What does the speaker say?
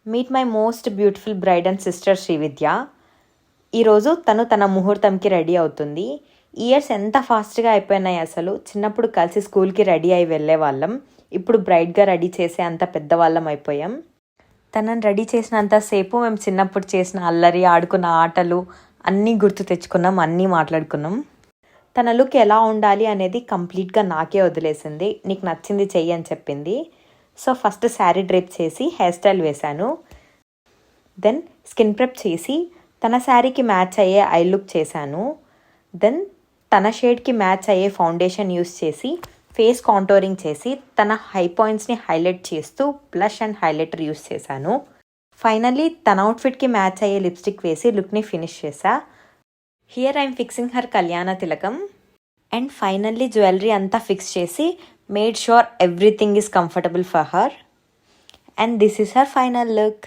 Meet my most beautiful bride and sister Srividya. ఈరోజు తన ముహూర్తంకి ready అవుతుంది. ఇయర్స్ ఎంత ఫాస్ట్గా అయిపోయినాయి అసలు. చిన్నప్పుడు కలిసి స్కూల్కి రెడీ అయి వెళ్ళే వాళ్ళం, ఇప్పుడు బ్రైడ్గా రెడీ చేసే అంత పెద్దవాళ్ళం అయిపోయాం. తనని రెడీ చేసినంతసేపు మేము చిన్నప్పుడు చేసిన అల్లరి, ఆడుకున్న ఆటలు అన్నీ గుర్తు తెచ్చుకున్నాం, అన్నీ మాట్లాడుకున్నాం. తన లుక్ ఎలా ఉండాలి అనేది కంప్లీట్గా నాకే వదిలేసింది. నీకు నచ్చింది చెయ్యి అని చెప్పింది. సో ఫస్ట్ శారీ డ్రేప్ చేసి హెయిర్ స్టైల్ వేశాను. దెన్ స్కిన్ ప్రెప్ చేసి తన శారీకి మ్యాచ్ అయ్యే ఐ లుక్ చేశాను. దెన్ తన షేడ్కి మ్యాచ్ అయ్యే ఫౌండేషన్ యూస్ చేసి ఫేస్ కాంటోరింగ్ చేసి తన హై పాయింట్స్ని హైలైట్ చేస్తూ బ్లష్ అండ్ హైలైటర్ యూస్ చేశాను. ఫైనల్లీ తన అవుట్ఫిట్కి మ్యాచ్ అయ్యే లిప్స్టిక్ వేసి లుక్ని ఫినిష్ చేశా. హియర్ ఐఎమ్ ఫిక్సింగ్ హర్ కళ్యాణ తిలకం. అండ్ ఫైనల్లీ జ్యువెలరీ అంతా ఫిక్స్ చేసి made sure everything is comfortable for her, and this is her final look.